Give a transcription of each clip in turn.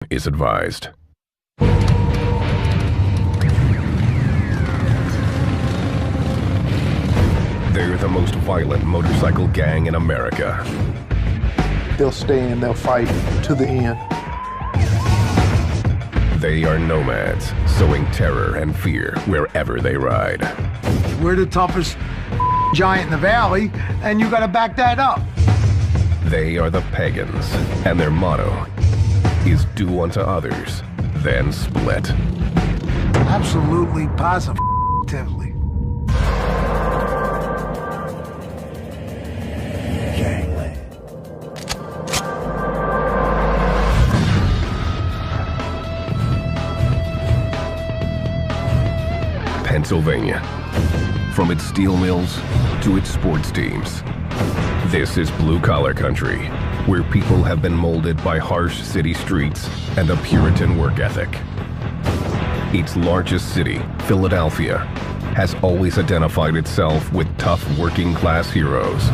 is advised. They're the most violent motorcycle gang in America. They'll stay and they'll fight to the end. They are nomads, sowing terror and fear wherever they ride. We're the toughest giant in the valley, and you gotta back that up. They are the pagans, and their motto is do unto others, then split. Absolutely, positively. Pennsylvania. From its steel mills to its sports teams. This is blue-collar country, where people have been molded by harsh city streets and a Puritan work ethic. Its largest city, Philadelphia, has always identified itself with tough working-class heroes,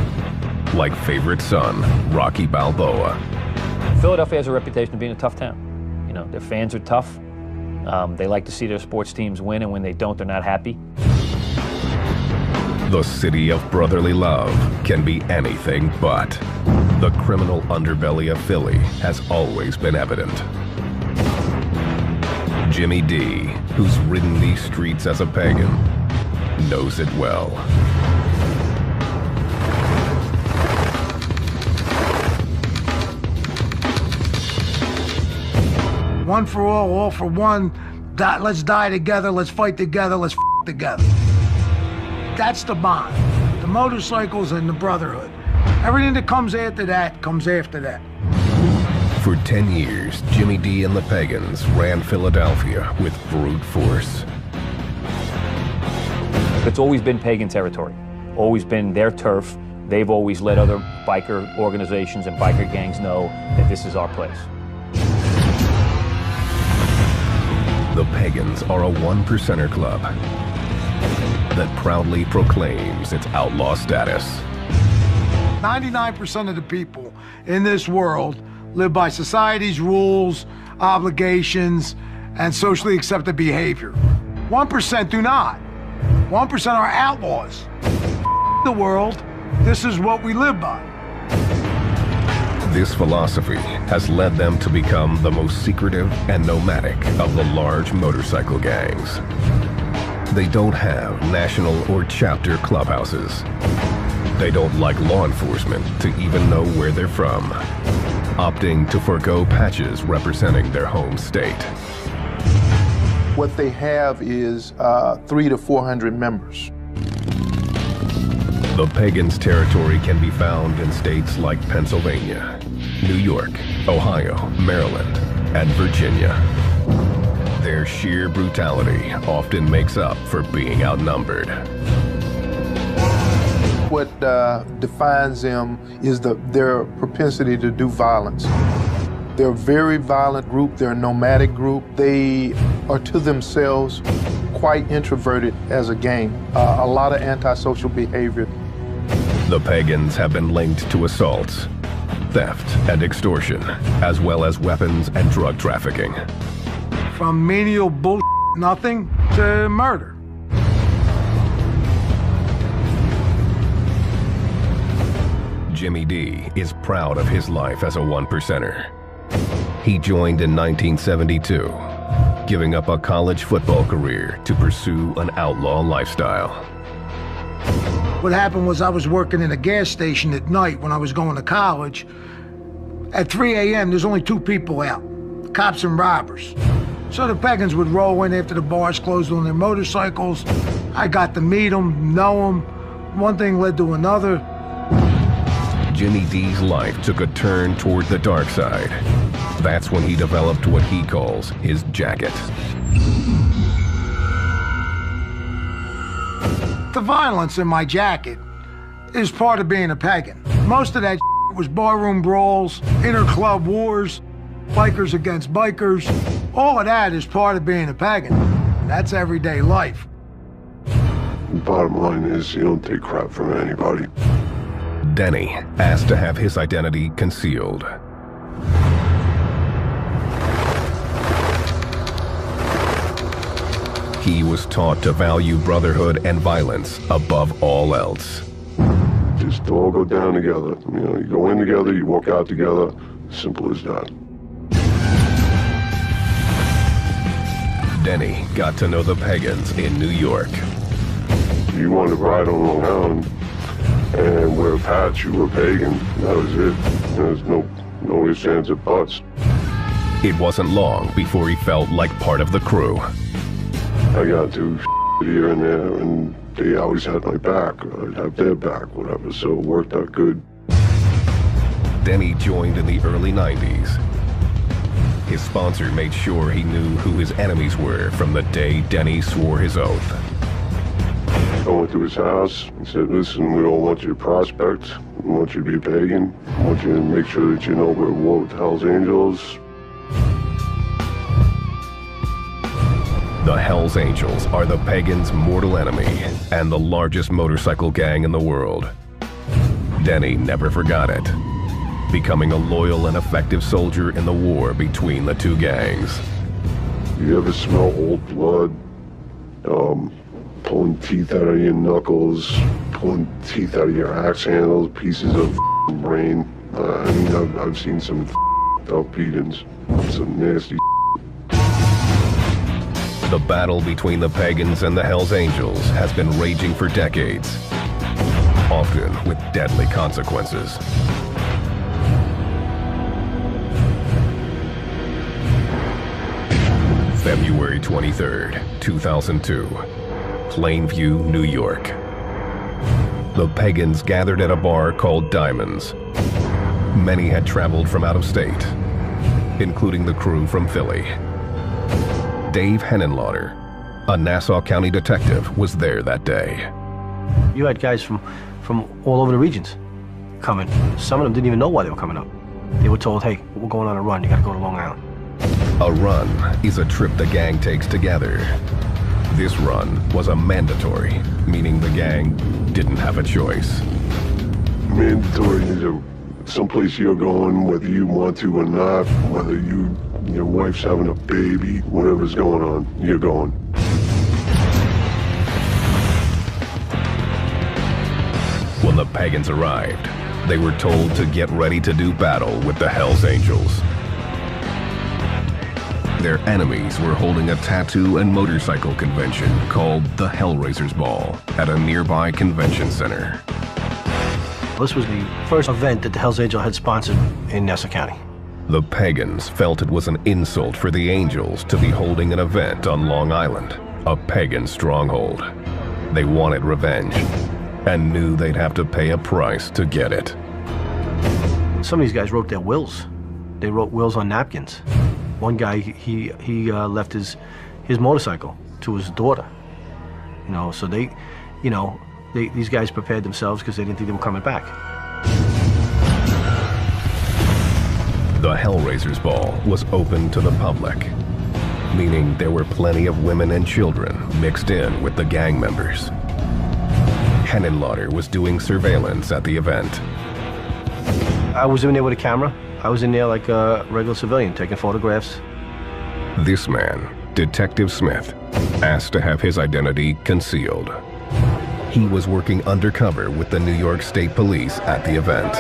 like favorite son, Rocky Balboa. Philadelphia has a reputation of being a tough town. You know, their fans are tough. They like to see their sports teams win, and when they don't, they're not happy. The city of brotherly love can be anything but. The criminal underbelly of Philly has always been evident. Jimmy D, who's ridden these streets as a pagan, knows it well. One for all for one. Let's die together, let's fight together, let's together. That's the bond. The motorcycles and the brotherhood. Everything that comes after that comes after that. For 10 years, Jimmy D and the Pagans ran Philadelphia with brute force. It's always been pagan territory, always been their turf. They've always let other biker organizations and biker gangs know that this is our place. The Pagans are a one-percenter club that proudly proclaims its outlaw status. 99% of the people in this world live by society's rules, obligations, and socially accepted behavior. 1% do not. 1% are outlaws. The world, this is what we live by. This philosophy has led them to become the most secretive and nomadic of the large motorcycle gangs. They don't have national or chapter clubhouses. They don't like law enforcement to even know where they're from, opting to forego patches representing their home state. What they have is 300 to 400 members. The Pagans' territory can be found in states like Pennsylvania, New York, Ohio, Maryland, and Virginia. Their sheer brutality often makes up for being outnumbered. What defines them is their propensity to do violence. They're a very violent group, they're a nomadic group. They are to themselves quite introverted as a gang. A lot of antisocial behavior. The Pagans have been linked to assaults, theft, and extortion, as well as weapons and drug trafficking. From menial bullshit, nothing, to murder. Jimmy D is proud of his life as a one-percenter. He joined in 1972, giving up a college football career to pursue an outlaw lifestyle. What happened was I was working in a gas station at night when I was going to college. At 3 a.m., there's only two people out, cops and robbers. So the Pagans would roll in after the bars closed on their motorcycles. I got to meet them, know them. One thing led to another. Jimmy D's life took a turn toward the dark side. That's when he developed what he calls his jacket. The violence in my jacket is part of being a pagan. Most of that was barroom brawls, inter-club wars, bikers against bikers. All of that is part of being a pagan. That's everyday life. Bottom line is, you don't take crap from anybody. Denny asked to have his identity concealed. He was taught to value brotherhood and violence above all else. Just all go down together. You know, you go in together, you walk out together. Simple as that. Denny got to know the Pagans in New York. You wanted to ride on Long Island and wear a patch, you were pagan. That was it. There's no ifs, ands, or buts. It wasn't long before he felt like part of the crew. I got to here and there, and they always had my back. I'd have their back, whatever, so it worked out good. Denny joined in the early 90s. His sponsor made sure he knew who his enemies were from the day Denny swore his oath. I went to his house and said, listen, we don't want you to prospect. We want you to be a pagan. I want you to make sure that you know we're at war with Hell's Angels. The Hells Angels are the Pagans' mortal enemy and the largest motorcycle gang in the world. Denny never forgot it, becoming a loyal and effective soldier in the war between the two gangs. You ever smell old blood? Pulling teeth out of your knuckles, pulling teeth out of your axe handles, pieces of brain. I mean, I've seen some tough beatings, some nasty. The battle between the Pagans and the Hells Angels has been raging for decades, often with deadly consequences. February 23rd, 2002, Plainview, New York. The Pagans gathered at a bar called Diamonds. Many had traveled from out of state, including the crew from Philly. Dave Henenlotter, a Nassau County detective, was there that day. You had guys from all over the regions coming. Some of them didn't even know why they were coming up. They were told, hey, we're going on a run, you gotta go to Long Island. A run is a trip the gang takes together. This run was a mandatory, meaning the gang didn't have a choice. Mandatory is someplace you're going, whether you want to or not, whether your wife's having a baby, whatever's going on, you're going. When the Pagans arrived, they were told to get ready to do battle with the Hells Angels. Their enemies were holding a tattoo and motorcycle convention called the Hellraisers Ball at a nearby convention center. This was the first event that the Hells Angels had sponsored in Nassau County. The Pagans felt it was an insult for the Angels to be holding an event on Long Island, a pagan stronghold. They wanted revenge and knew they'd have to pay a price to get it. Some of these guys wrote their wills. They wrote wills on napkins. One guy, he left his motorcycle to his daughter. You know, so these guys prepared themselves because they didn't think they were coming back. The Hellraisers Ball was open to the public, meaning there were plenty of women and children mixed in with the gang members. Henenlotter was doing surveillance at the event. I was in there with a camera. I was in there like a regular civilian, taking photographs. This man, Detective Smith, asked to have his identity concealed. He was working undercover with the New York State Police at the event.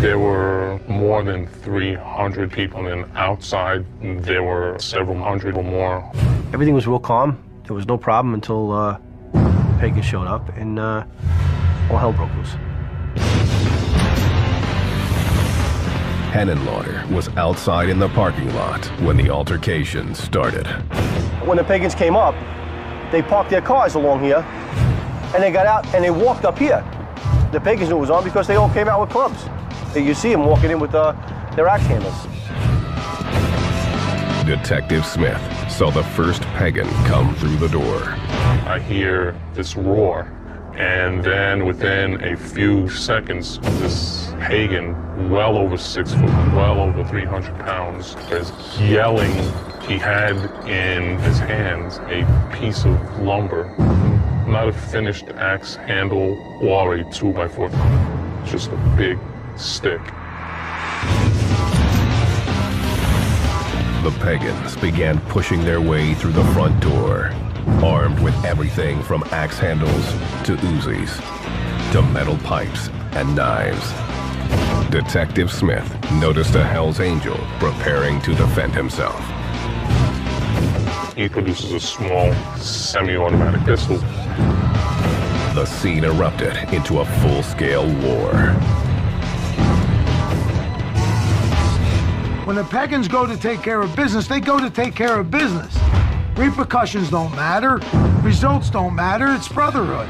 There were more than 300 people, and outside there were several hundred or more. Everything was real calm. There was no problem until Pagans showed up, and all hell broke loose. Henenlotter was outside in the parking lot when the altercation started. When the Pagans came up, they parked their cars along here, and they got out and they walked up here. The Pagans knew it was on because they all came out with clubs. You see them walking in with their axe handles. Detective Smith saw the first pagan come through the door. I hear this roar, and then within a few seconds, this pagan, well over 6 foot, well over 300 pounds, is yelling. He had in his hands a piece of lumber, not a finished axe handle or a 2x4, just a big stick. The pagans began pushing their way through the front door. armed with everything from axe handles to Uzis, to metal pipes and knives. Detective Smith noticed a Hell's Angel preparing to defend himself. He produces a small semi-automatic pistol. The scene erupted into a full-scale war. When the pagans go to take care of business, they go to take care of business. Repercussions don't matter. Results don't matter. It's brotherhood.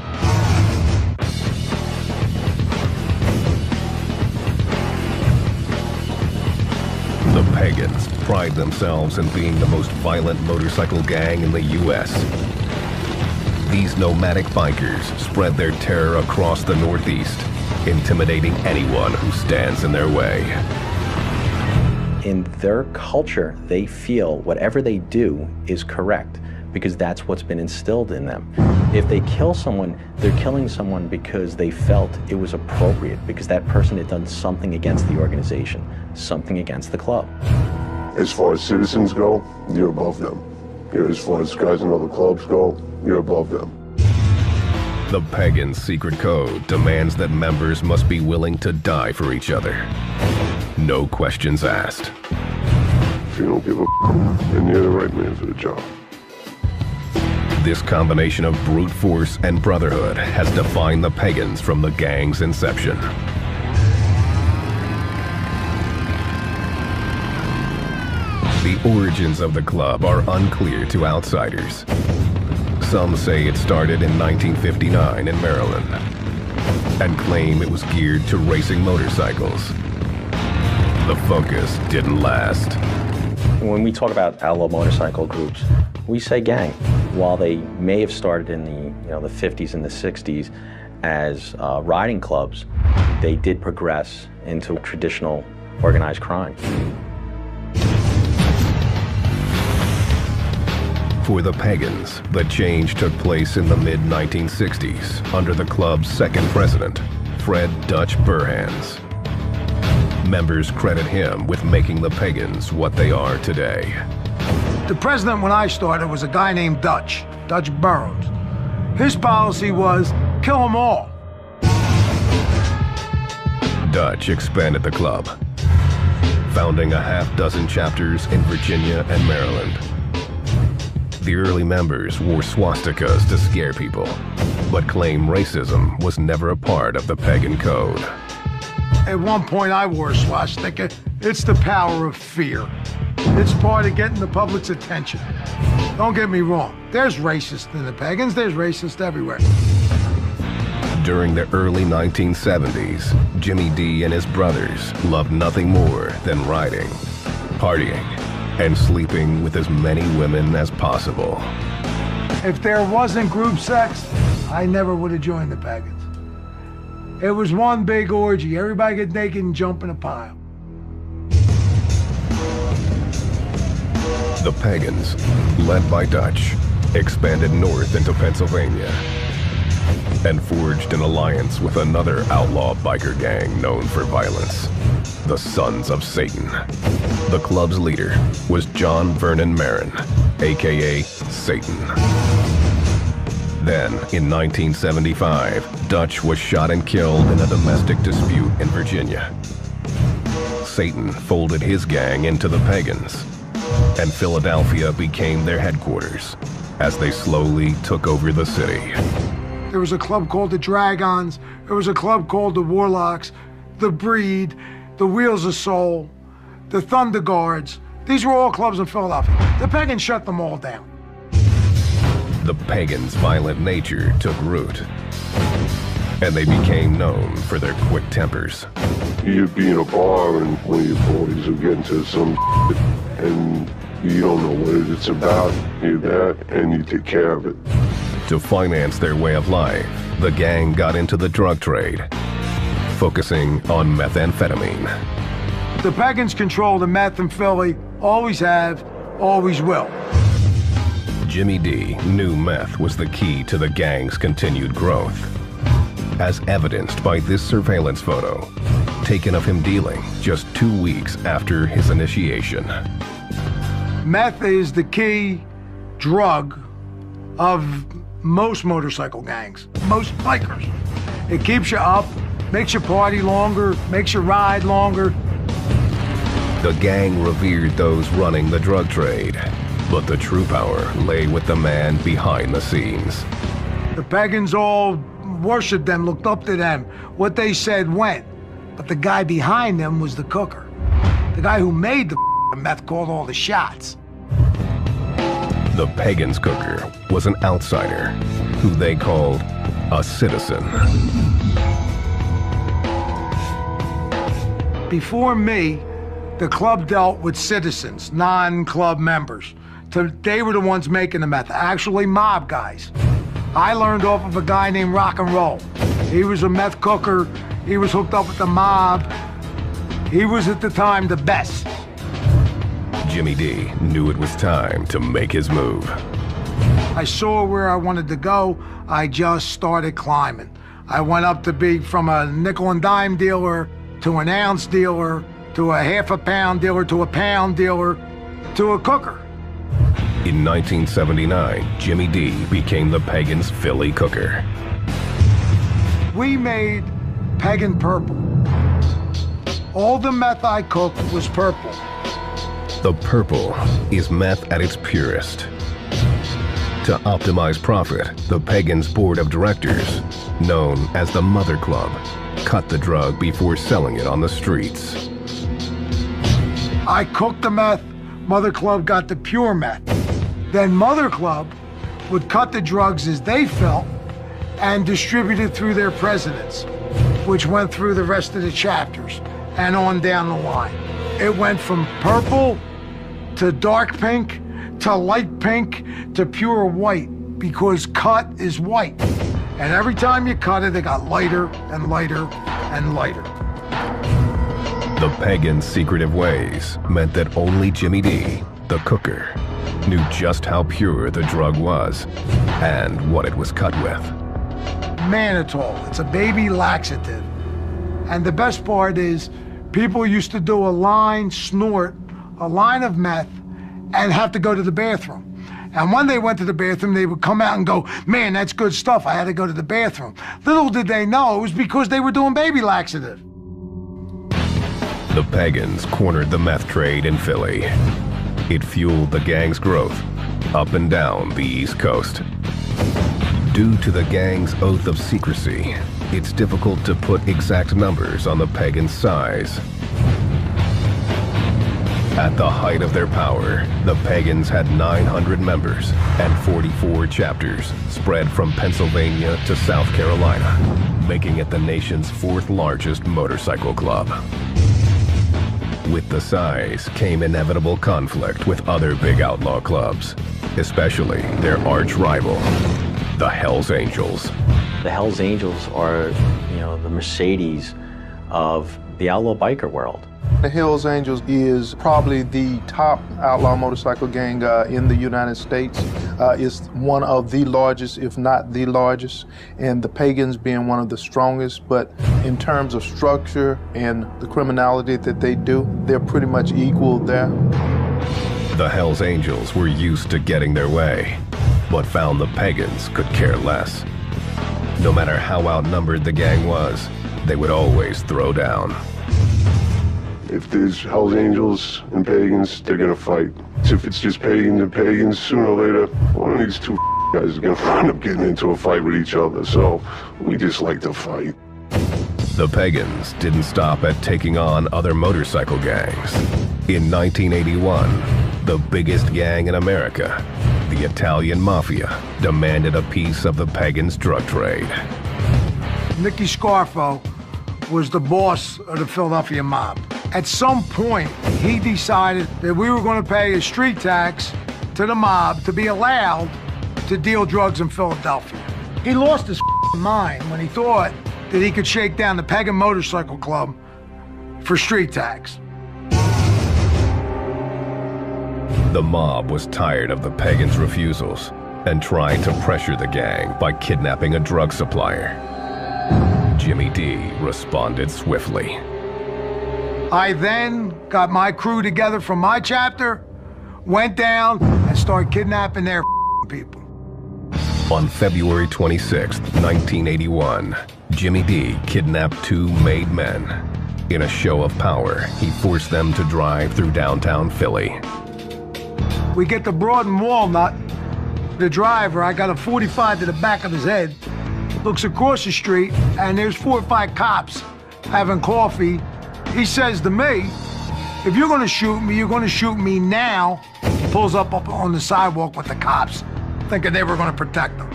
The pagans pride themselves in being the most violent motorcycle gang in the U.S. These nomadic bikers spread their terror across the Northeast, intimidating anyone who stands in their way. In their culture, they feel whatever they do is correct because that's what's been instilled in them. If they kill someone, they're killing someone because they felt it was appropriate, because that person had done something against the organization, something against the club. As far as citizens go, you're above them. As far as guys in other clubs go, you're above them. The Pagans' secret code demands that members must be willing to die for each other. No questions asked. If you don't give a then you're the right man for the job. This combination of brute force and brotherhood has defined the Pagans from the gang's inception. The origins of the club are unclear to outsiders. Some say it started in 1959 in Maryland and claim it was geared to racing motorcycles. The focus didn't last. When we talk about outlaw motorcycle groups, we say gang. While they may have started in the 50s and the 60s as riding clubs, they did progress into traditional organized crime. For the Pagans, the change took place in the mid-1960s under the club's second president, Fred Dutch Burhans. Members credit him with making the Pagans what they are today. The president when I started was a guy named Dutch Burroughs. His policy was kill them all. Dutch expanded the club, founding a half-dozen chapters in Virginia and Maryland. The early members wore swastikas to scare people, but claim racism was never a part of the pagan code. At one point I wore a swastika. It's the power of fear. It's part of getting the public's attention. Don't get me wrong. There's racists in the pagans. There's racists everywhere. During the early 1970s, Jimmy D and his brothers loved nothing more than riding, partying, and sleeping with as many women as possible. If there wasn't group sex, I never would have joined the pagans. It was one big orgy. Everybody get naked and jump in a pile. The Pagans, led by Dutch, expanded north into Pennsylvania and forged an alliance with another outlaw biker gang known for violence, the Sons of Satan. The club's leader was John Vernon Marin, aka Satan. Then, in 1975, Dutch was shot and killed in a domestic dispute in Virginia. Satan folded his gang into the Pagans, and Philadelphia became their headquarters as they slowly took over the city. There was a club called the Dragons. There was a club called the Warlocks, the Breed, the Wheels of Soul, the Thunder Guards. These were all clubs in Philadelphia. The pagans shut them all down. The pagans' violent nature took root, and they became known for their quick tempers. You'd be in a bar and one of your boys will get into some shit and you don't know what it's about. You're that and you take care of it. To finance their way of life, the gang got into the drug trade, focusing on methamphetamine. The pagans control the meth in Philly, always have, always will. Jimmy D knew meth was the key to the gang's continued growth, as evidenced by this surveillance photo, taken of him dealing just 2 weeks after his initiation. Meth is the key drug of most motorcycle gangs, most bikers. It keeps you up, makes you party longer, makes you ride longer. The gang revered those running the drug trade, but the true power lay with the man behind the scenes. The pagans all worshiped them, looked up to them. What they said went. But the guy behind them was the cooker. The guy who made the meth called all the shots. The pagans' cooker was an outsider who they called a citizen. Before me, the club dealt with citizens, non-club members. They were the ones making the meth, actually mob guys. I learned off of a guy named Rock and Roll. He was a meth cooker. He was hooked up with the mob. He was at the time the best. Jimmy D knew it was time to make his move. I saw where I wanted to go. I just started climbing. I went up to be from a nickel and dime dealer to an ounce dealer to a half a pound dealer to a pound dealer to a cooker. In 1979, Jimmy D became the Pagans' Philly cooker. We made Pagan purple. All the meth I cooked was purple. The purple is meth at its purest. To optimize profit, the Pagans' board of directors, known as the Mother Club, cut the drug before selling it on the streets. I cooked the meth, Mother Club got the pure meth. Then Mother Club would cut the drugs as they felt and distribute it through their presidents, which went through the rest of the chapters and on down the line. It went from purple to dark pink to light pink to pure white, because cut is white. And every time you cut it, it got lighter and lighter and lighter. The Pagans' secretive ways meant that only Jimmy D, the cooker, knew just how pure the drug was and what it was cut with. Mannitol, it's a baby laxative. And the best part is, people used to do a line, snort a line of meth and have to go to the bathroom. And when they went to the bathroom, they would come out and go, man, that's good stuff, I had to go to the bathroom. Little did they know it was because they were doing baby laxative. The Pagans cornered the meth trade in Philly. It fueled the gang's growth up and down the East Coast. Due to the gang's oath of secrecy, it's difficult to put exact numbers on the Pagans' size. At the height of their power, the Pagans had 900 members and 44 chapters spread from Pennsylvania to South Carolina, making it the nation's fourth largest motorcycle club. With the size came inevitable conflict with other big outlaw clubs, especially their arch rival, the Hells Angels. The Hells Angels are, the Mercedes of the outlaw biker world. The Hells Angels is probably the top outlaw motorcycle gang in the United States. It's one of the largest, if not the largest, and the Pagans being one of the strongest. But in terms of structure and the criminality that they do, they're pretty much equal there. The Hells Angels were used to getting their way, but found the Pagans could care less. No matter how outnumbered the gang was, they would always throw down. If there's Hells Angels and Pagans, they're gonna fight. If it's just Pagans and Pagans, sooner or later, one of these two guys is gonna end up getting into a fight with each other. So we just like to fight. The Pagans didn't stop at taking on other motorcycle gangs. In 1981, the biggest gang in America, the Italian Mafia, demanded a piece of the Pagans' drug trade. Nicky Scarfo was the boss of the Philadelphia mob. At some point, he decided that we were going to pay a street tax to the mob to be allowed to deal drugs in Philadelphia. He lost his mind when he thought that he could shake down the Pagan Motorcycle Club for street tax. The mob was tired of the Pagans' refusals and tried to pressure the gang by kidnapping a drug supplier. Jimmy D responded swiftly. I then got my crew together from my chapter, went down and started kidnapping their people. On February 26, 1981, Jimmy D kidnapped two made men. In a show of power, he forced them to drive through downtown Philly. We get to Broad and Walnut. The driver, I got a 45 to the back of his head, looks across the street, and there's 4 or 5 cops having coffee. He says to me, if you're gonna shoot me, you're gonna shoot me now. He pulls up on the sidewalk with the cops, thinking they were gonna protect him.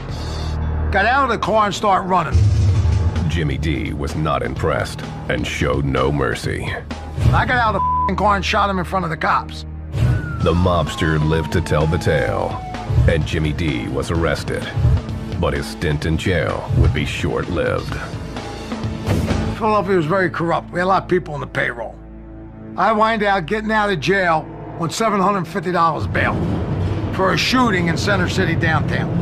Got out of the car and started running. Jimmy D was not impressed and showed no mercy. I got out of the car and shot him in front of the cops. The mobster lived to tell the tale, and Jimmy D was arrested. But his stint in jail would be short-lived. Philadelphia was very corrupt. We had a lot of people on the payroll. I wind out getting out of jail on $750 bail for a shooting in Center City downtown.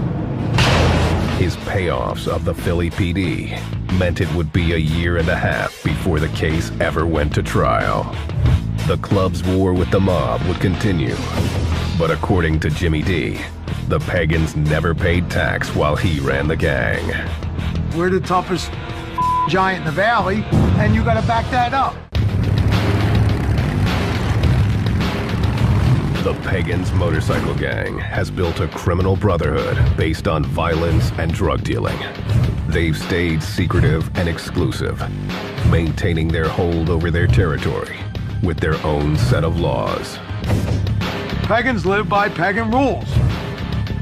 His payoffs of the Philly PD meant it would be a year and a half before the case ever went to trial. The club's war with the mob would continue. But according to Jimmy D, the Pagans never paid tax while he ran the gang. We're the toughest giant in the valley, and you gotta back that up. The Pagans motorcycle gang has built a criminal brotherhood based on violence and drug dealing. They've stayed secretive and exclusive, maintaining their hold over their territory with their own set of laws. Pagans live by pagan rules.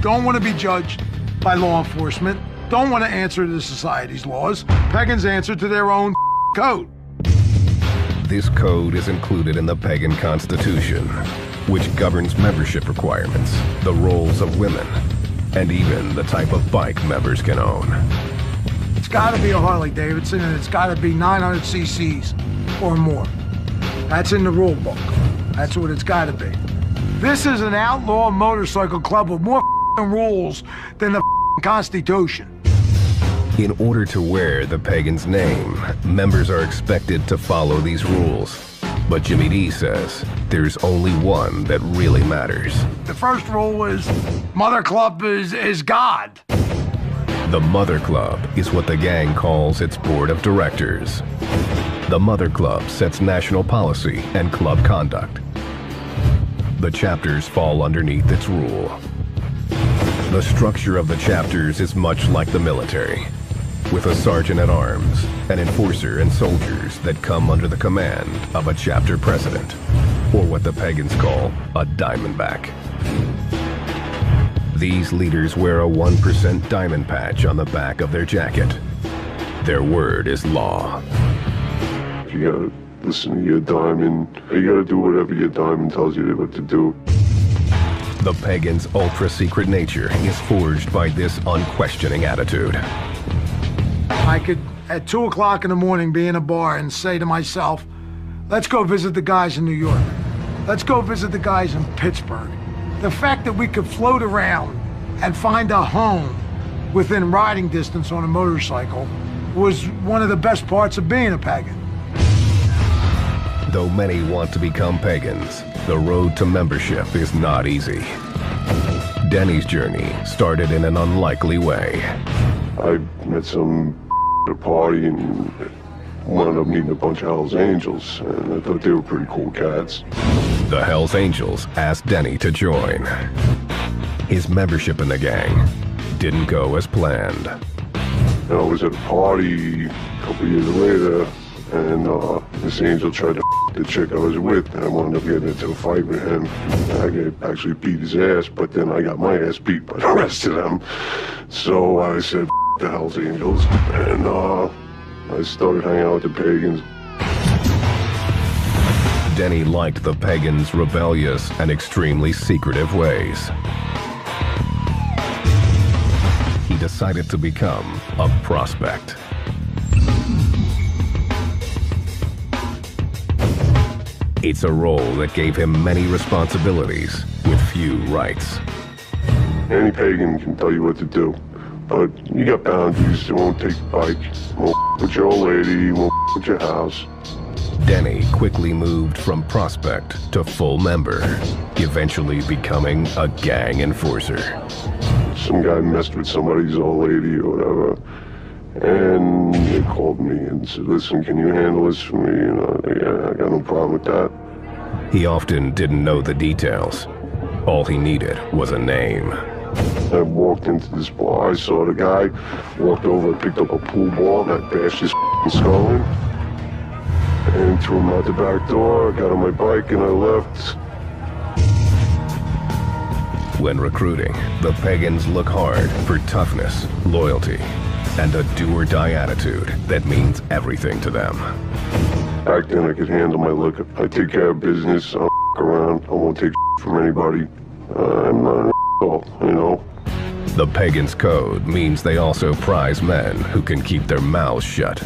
Don't want to be judged by law enforcement. Don't want to answer to society's laws. Pagans answer to their own code. This code is included in the Pagan Constitution, which governs membership requirements, the roles of women, and even the type of bike members can own. It's got to be a Harley Davidson, and it's got to be 900 cc's or more. That's in the rule book. That's what it's got to be. This is an outlaw motorcycle club with more rules than the Constitution. In order to wear the Pagans' name, members are expected to follow these rules. But Jimmy D says there's only one that really matters. The first rule is Mother Club is God. The Mother Club is what the gang calls its board of directors. The Mother Club sets national policy and club conduct. The chapters fall underneath its rule. The structure of the chapters is much like the military, with a sergeant-at-arms, an enforcer, and soldiers that come under the command of a chapter president, or what the Pagans call a diamondback. These leaders wear a 1% diamond patch on the back of their jacket. Their word is law. You gotta listen to your diamond. You gotta do whatever your diamond tells you what to do. The Pagans' ultra-secret nature is forged by this unquestioning attitude. I could, at 2 o'clock in the morning, be in a bar and say to myself, let's go visit the guys in New York. Let's go visit the guys in Pittsburgh. The fact that we could float around and find a home within riding distance on a motorcycle was one of the best parts of being a pagan. Though many want to become pagans, the road to membership is not easy. Denny's journey started in an unlikely way. I met some at a party and wound up meeting a bunch of Hell's Angels, and I thought they were pretty cool cats. The Hell's Angels asked Denny to join. His membership in the gang didn't go as planned. I was at a party a couple years later, and this angel tried to the chick I was with, and I wound up getting into a fight with him. I actually beat his ass, but then I got my ass beat by the rest of them. So I said, the Hell's Angels, and I started hanging out with the Pagans. Denny liked the Pagans' rebellious and extremely secretive ways. He decided to become a prospect. It's a role that gave him many responsibilities with few rights. Any pagan can tell you what to do, but you got boundaries. They won't take the bike, won't with your old lady, won't with your house. Denny quickly moved from prospect to full member, eventually becoming a gang enforcer. some guy messed with somebody's old lady or whatever. And they called me and said, listen, can you handle this for me? Yeah, I got no problem with that. He often didn't know the details. All he needed was a name. I walked into this bar, I saw the guy, walked over and picked up a pool ball, and I bashed his skull in. And threw him out the back door, I got on my bike and I left. When recruiting, the Pagans look hard for toughness, loyalty, and a do-or-die attitude that means everything to them. Back then I could handle my liquor. I take care of business, I don't around, I won't take from anybody. I'm not an asshole, you know. The Pagans' code means they also prize men who can keep their mouths shut.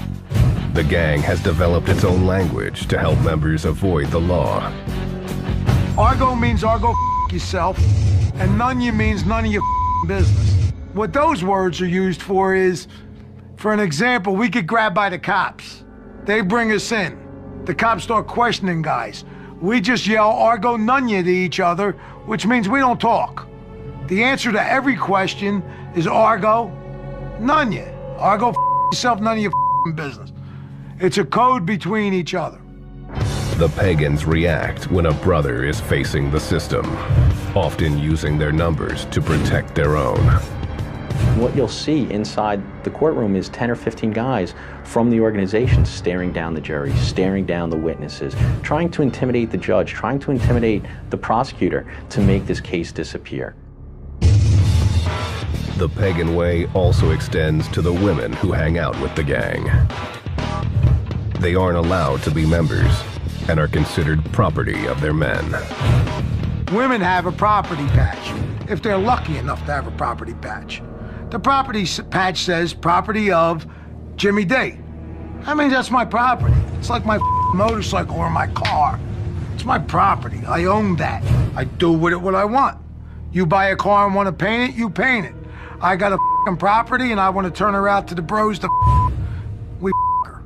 The gang has developed its own language to help members avoid the law. Argo means Argo yourself, and none you means none of your business. What those words are used for is, for an example, we get grabbed by the cops. They bring us in. The cops start questioning guys. We just yell Argo Nunya to each other, which means we don't talk. The answer to every question is Argo Nunya. Argo yourself, none of your business. It's a code between each other. The Pagans react when a brother is facing the system, often using their numbers to protect their own. What you'll see inside the courtroom is 10 or 15 guys from the organization staring down the jury, staring down the witnesses, trying to intimidate the judge, trying to intimidate the prosecutor to make this case disappear. The Pagan way also extends to the women who hang out with the gang. They aren't allowed to be members and are considered property of their men. Women have a property patch, if they're lucky enough to have a property patch. The property patch says property of Jimmy D. I mean, that's my property. It's like my motorcycle or my car. It's my property. I own that. I do with it what I want. You buy a car and want to paint it, you paint it. I got a property and I want to turn her out to the bros to we her.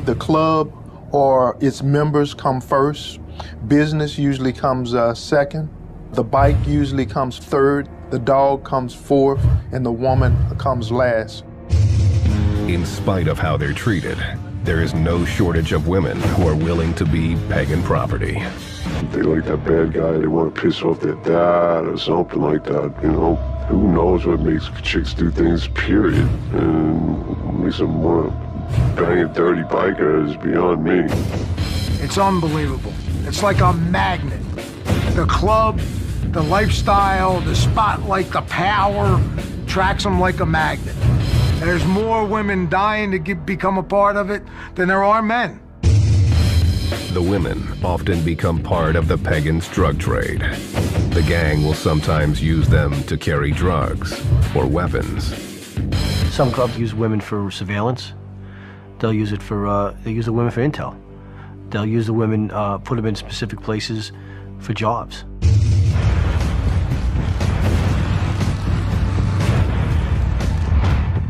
The club or its members come first. Business usually comes second. The bike usually comes third. The dog comes fourth, and the woman comes last. In spite of how they're treated, there is no shortage of women who are willing to be Pagan property. They like that bad guy, they want to piss off their dad or something like that, you know. Who knows what makes chicks do things, period. And makes them want to bang a dirty biker is beyond me. It's unbelievable. It's like a magnet. The club, the lifestyle, the spotlight, the power tracks them like a magnet. There's more women dying to become a part of it than there are men. The women often become part of the Pagans' drug trade. The gang will sometimes use them to carry drugs or weapons. Some clubs use women for surveillance. They'll use it for, they use the women for intel. They'll use the women, put them in specific places for jobs.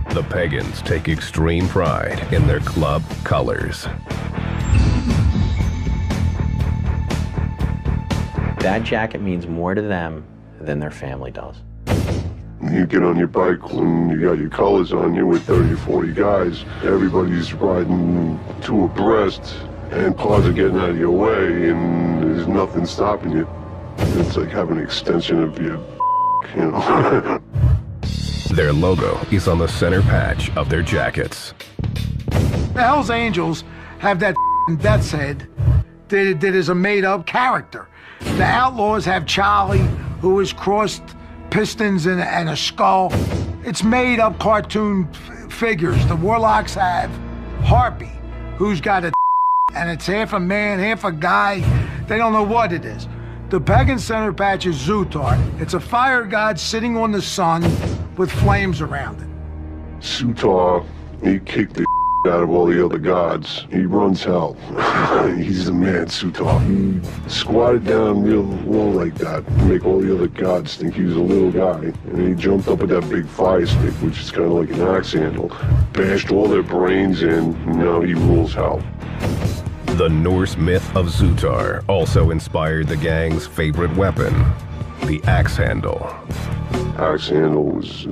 The Pagans take extreme pride in their club colors. That jacket means more to them than their family does. You get on your bike when you got your colors on you with 30 or 40 guys. Everybody's riding two abreast, and cars are getting out of your way, and there's nothing stopping you. It's like having an extension of your, you know. Their logo is on the center patch of their jackets. The Hells Angels have that death's head that is a made-up character. The Outlaws have Charlie, who is crossed pistons and a skull. It's made-up cartoon figures. The Warlocks have Harpy, who's got a and it's half a man, half a guy. They don't know what it is. The Pagan center patch is Zutar. It's a fire god sitting on the sun with flames around it. Zutar, he kicked the out of all the other gods. He runs hell. He's the man, Zutar. He squatted down real low like that to make all the other gods think he was a little guy. And he jumped up with that big fire stick, which is kind of like an axe handle, bashed all their brains in, and now he rules hell. The Norse myth of Zutar also inspired the gang's favorite weapon, the axe handle. Axe handle was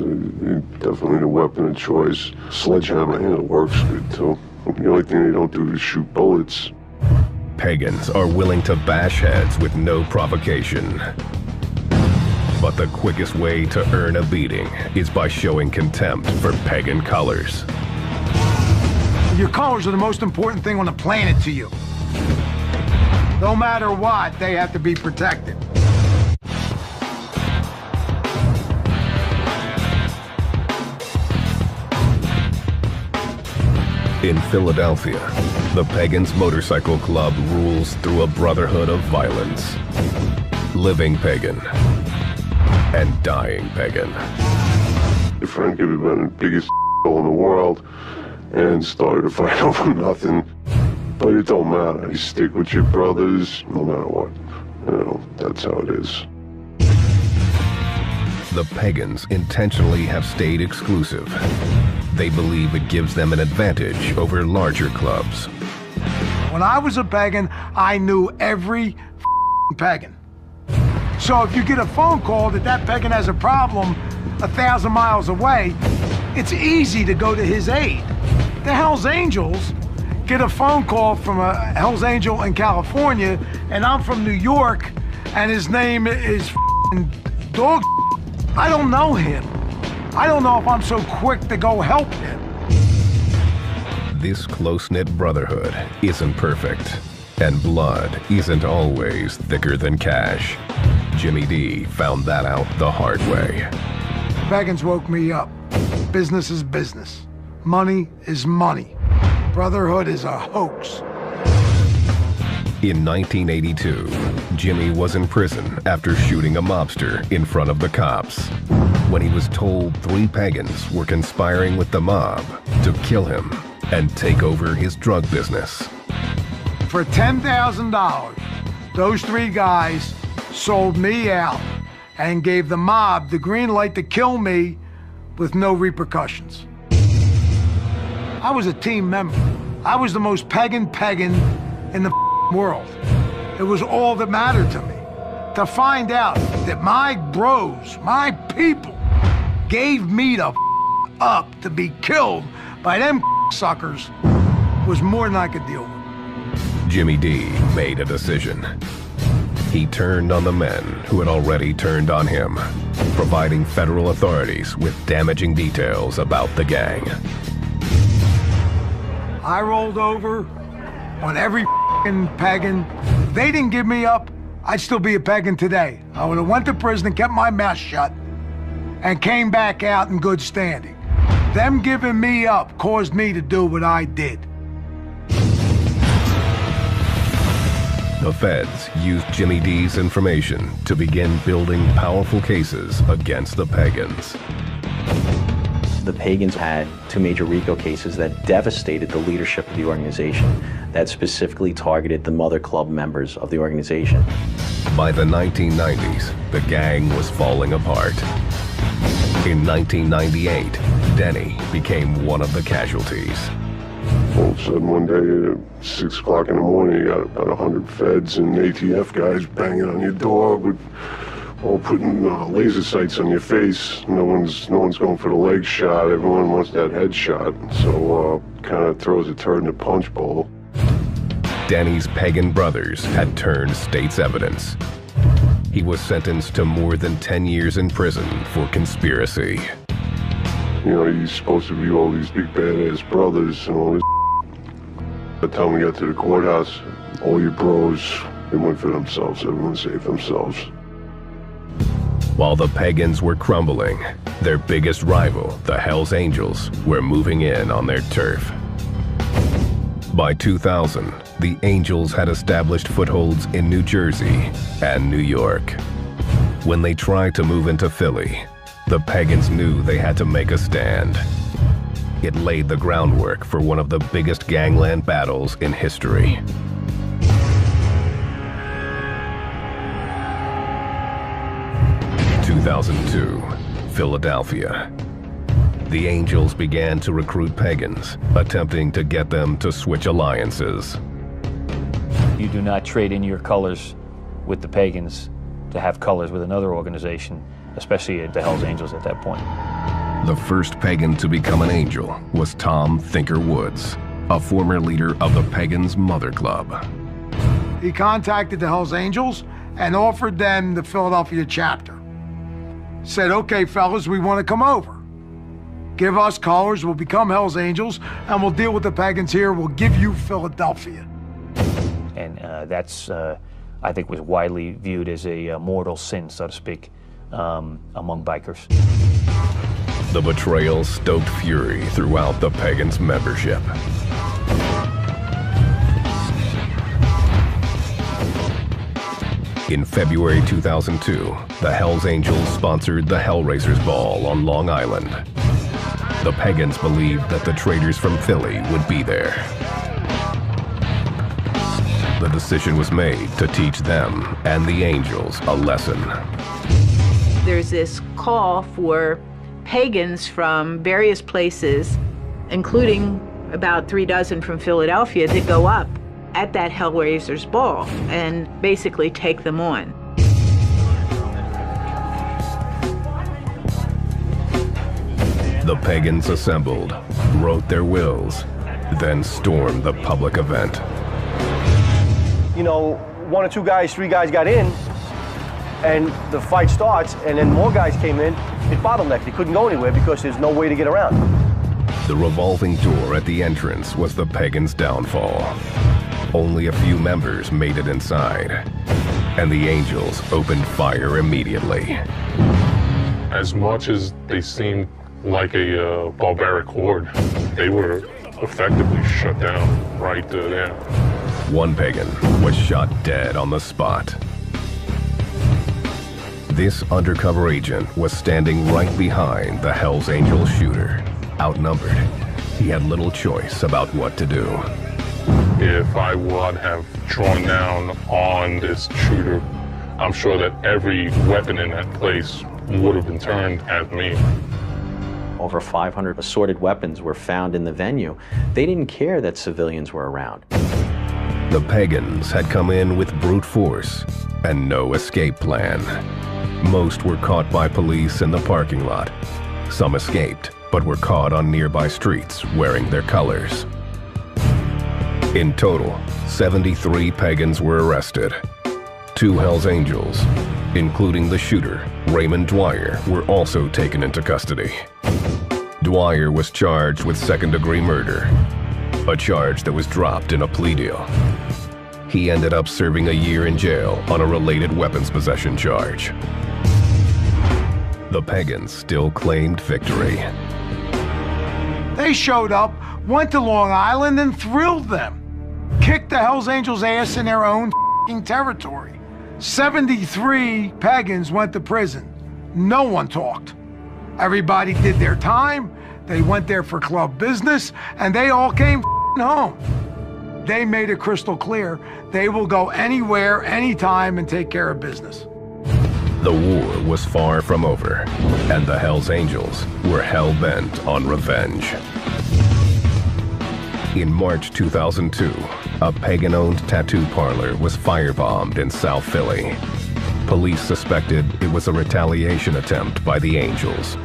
definitely the weapon of choice. Sledgehammer handle works good too. The only thing they don't do is shoot bullets. Pagans are willing to bash heads with no provocation. But the quickest way to earn a beating is by showing contempt for pagan colors. Your colors are the most important thing on the planet to you. No matter what, they have to be protected. In Philadelphia, the Pagans Motorcycle Club rules through a brotherhood of violence. Living pagan and dying pagan. Frank had been the biggest in the world and started a fight over nothing. But it don't matter. You stick with your brothers no matter what. You know, that's how it is. The Pagans intentionally have stayed exclusive. They believe it gives them an advantage over larger clubs. When I was a pagan, I knew every pagan. So if you get a phone call that that pagan has a problem 1,000 miles away, it's easy to go to his aid. The Hells Angels get a phone call from a Hells Angel in California, and I'm from New York, and his name is Dog. I don't know him. I don't know if I'm so quick to go help him. This close-knit brotherhood isn't perfect, and blood isn't always thicker than cash. Jimmy D found that out the hard way. Pagans woke me up. Business is business. Money is money. Brotherhood is a hoax. In 1982, Jimmy was in prison after shooting a mobster in front of the cops, when he was told 3 pagans were conspiring with the mob to kill him and take over his drug business. For $10,000, those 3 guys sold me out and gave the mob the green light to kill me with no repercussions. I was a team member. I was the most pagan in the world. It was all that mattered to me. To find out that my bros, my people, gave me the up to be killed by them suckers was more than I could deal with. Jimmy D made a decision. He turned on the men who had already turned on him, providing federal authorities with damaging details about the gang. I rolled over on every pagan. If they didn't give me up, I'd still be a pagan today. I would have went to prison and kept my mouth shut and came back out in good standing. Them giving me up caused me to do what I did. The feds used Jimmy D's information to begin building powerful cases against the pagans. The pagans had 2 major RICO cases that devastated the leadership of the organization, that specifically targeted the mother club members of the organization. By the 1990s, the gang was falling apart. In 1998, Denny became one of the casualties. All of a sudden one day at 6 o'clock in the morning, you got about 100 feds and ATF guys banging on your door with all putting laser sights on your face. No one's going for the leg shot. Everyone wants that head shot. So kind of throws a turd in a punch bowl. Denny's pagan brothers had turned state's evidence. He was sentenced to more than 10 years in prison for conspiracy. You know, you're supposed to be all these big badass brothers and all this. By the time we got to the courthouse, all your bros, they went for themselves. Everyone saved themselves. While the pagans were crumbling, their biggest rival, the Hells Angels, were moving in on their turf. By 2000, the Angels had established footholds in New Jersey and New York. When they tried to move into Philly, the pagans knew they had to make a stand. It laid the groundwork for one of the biggest gangland battles in history. In 2002, Philadelphia. The Angels began to recruit pagans, attempting to get them to switch alliances. You do not trade in your colors with the pagans to have colors with another organization. especially at the Hells Angels at that point. The first pagan to become an angel was Tom Thinker Woods, a former leader of the Pagans Mother Club. He contacted the Hells Angels and offered them the Philadelphia chapter. Said, okay, fellas, we want to come over. Give us colors, we'll become Hells Angels, and we'll deal with the pagans here. We'll give you Philadelphia. And that's, I think, was widely viewed as a mortal sin, so to speak, among bikers. The betrayal stoked fury throughout the Pagans' membership. In February 2002, the Hells Angels sponsored the Hellraisers Ball on Long Island. The Pagans believed that the traders from Philly would be there. The decision was made to teach them and the Angels a lesson. There's this call for pagans from various places, including about 3 dozen from Philadelphia, to go up at that Hellraisers Ball and basically take them on. The pagans assembled, wrote their wills, then stormed the public event. You know, 1 or 2 guys, 3 guys got in, and the fight starts, and then more guys came in. It bottlenecked. They couldn't go anywhere because there's no way to get around. The revolving door at the entrance was the pagans' downfall. Only a few members made it inside, and the Angels opened fire immediately. As much as they seemed like a barbaric horde, they were effectively shut down right there. One pagan was shot dead on the spot. This undercover agent was standing right behind the Hells Angels shooter. Outnumbered, he had little choice about what to do. If I would have drawn down on this shooter, I'm sure that every weapon in that place would have been turned at me. Over 500 assorted weapons were found in the venue. They didn't care that civilians were around. The pagans had come in with brute force and no escape plan. Most were caught by police in the parking lot. Some escaped, but were caught on nearby streets wearing their colors. In total, 73 pagans were arrested. 2 Hells Angels, including the shooter, Raymond Dwyer, were also taken into custody. Dwyer was charged with second-degree murder, a charge that was dropped in a plea deal. He ended up serving a year in jail on a related weapons possession charge. The pagans still claimed victory. They showed up, went to Long Island, and thrilled them. Kicked the Hells Angels' ass in their own territory. 73 pagans went to prison. No one talked. Everybody did their time. They went there for club business, and they all came home. They made it crystal clear they will go anywhere, anytime, and take care of business. The war was far from over, and the Hells Angels were hell-bent on revenge. In March 2002, a pagan-owned tattoo parlor was firebombed in South Philly. Police suspected it was a retaliation attempt by the Angels.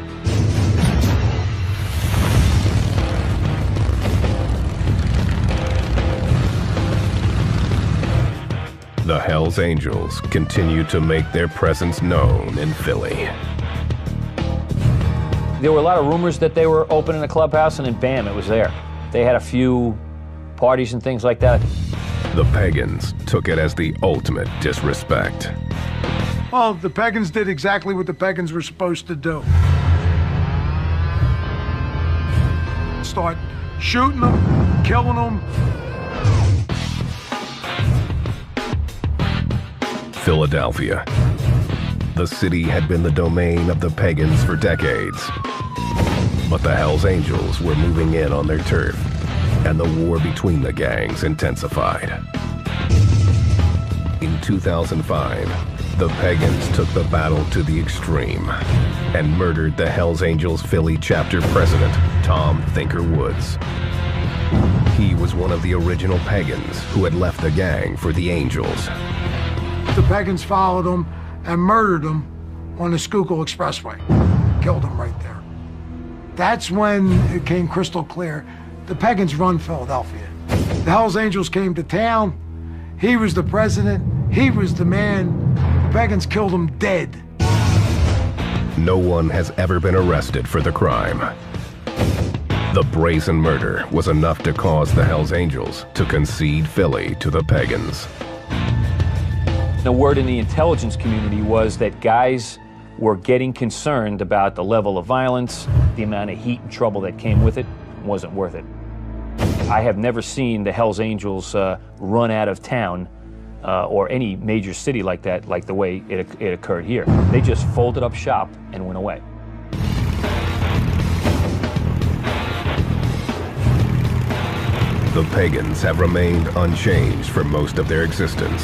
The Hells Angels continued to make their presence known in Philly. There were a lot of rumors that they were opening a clubhouse, and then bam, it was there. They had a few parties and things like that. The pagans took it as the ultimate disrespect. Well, the pagans did exactly what the pagans were supposed to do. Start shooting them, killing them. Philadelphia. The city had been the domain of the pagans for decades. But the Hells Angels were moving in on their turf, and the war between the gangs intensified. In 2005, the pagans took the battle to the extreme and murdered the Hells Angels Philly chapter president, Tom Thinker Woods. He was one of the original pagans who had left the gang for the Angels. The pagans followed them and murdered them on the Schuylkill Expressway. Killed him right there. That's when it came crystal clear. The pagans run Philadelphia. The Hells Angels came to town. He was the president. He was the man. The pagans killed him dead. No one has ever been arrested for the crime. The brazen murder was enough to cause the Hells Angels to concede Philly to the pagans. The word in the intelligence community was that guys were getting concerned about the level of violence, the amount of heat and trouble that came with it. Wasn't worth it. I have never seen the Hells Angels run out of town or any major city like that, like the way it occurred here. They just folded up shop and went away. The pagans have remained unchanged for most of their existence.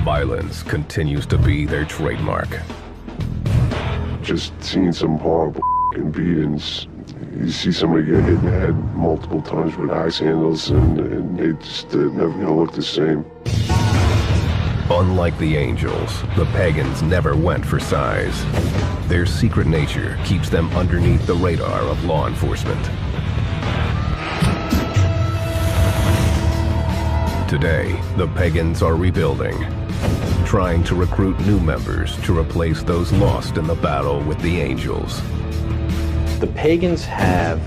Violence continues to be their trademark. Just seeing some horrible beatings. You see somebody get hit in the head multiple times with axe handles, and they just never gonna look the same. Unlike the Angels, the pagans never went for size. Their secret nature keeps them underneath the radar of law enforcement. Today, the pagans are rebuilding, trying to recruit new members to replace those lost in the battle with the Angels. The pagans have,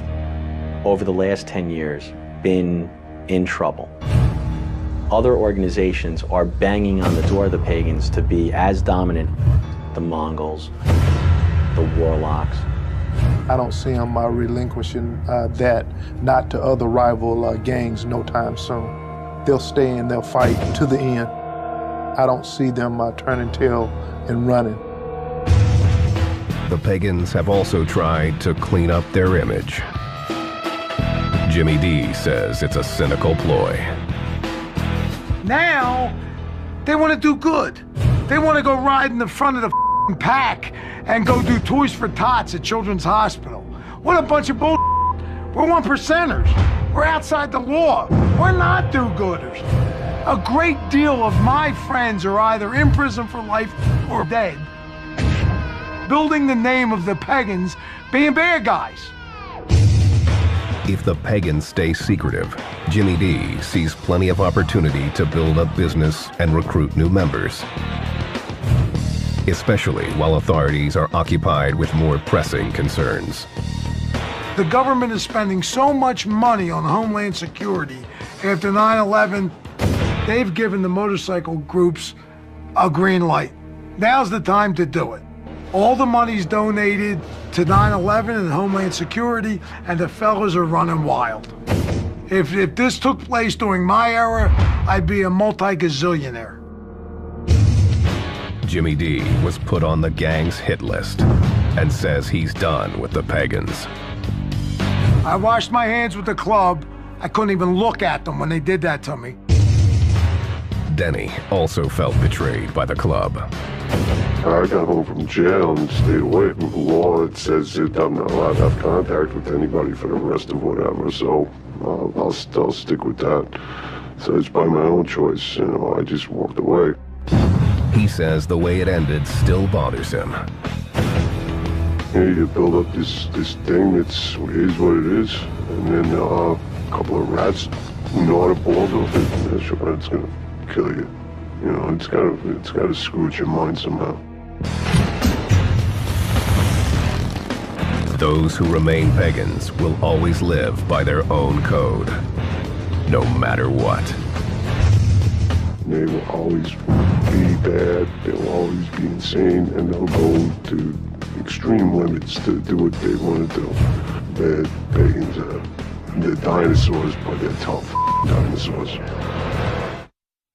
over the last 10 years, been in trouble. Other organizations are banging on the door of the pagans to be as dominant, the Mongols, the Warlocks. I don't see them relinquishing that, not to other rival gangs no time soon. They'll stay and they'll fight to the end. I don't see them turning tail and running. The pagans have also tried to clean up their image. Jimmy D says it's a cynical ploy. Now, they want to do good. They want to go ride in the front of the pack and go do Toys for Tots at Children's Hospital. What a bunch of bull. We're one percenters. We're outside the law. We're not do-gooders. A great deal of my friends are either in prison for life or dead, building the name of the pagans, being bad guys. If the pagans stay secretive, Jimmy D sees plenty of opportunity to build up business and recruit new members, especially while authorities are occupied with more pressing concerns. The government is spending so much money on Homeland Security after 9/11, they've given the motorcycle groups a green light. Now's the time to do it. All the money's donated to 9/11 and Homeland Security, and the fellas are running wild. If this took place during my era, I'd be a multi-gazillionaire. Jimmy D was put on the gang's hit list and says he's done with the pagans. I washed my hands with the club. I couldn't even look at them when they did that to me. Denny also felt betrayed by the club. I got home from jail and stayed away from the law. It says that I'm not allowed to have contact with anybody for the rest of whatever, so I'll stick with that. So it's by my own choice, you know, I just walked away. He says the way it ended still bothers him. You know, you build up this thing that's what it is, and then a couple of rats who know how to boil it, and sure, it's gonna kill you. You know, it's gotta screw with your mind somehow. Those who remain pagans will always live by their own code, no matter what. They will always be bad, they'll always be insane, and they'll go to extreme limits to do what they want to do. Bad pagans, they're dinosaurs, but they're tough dinosaurs.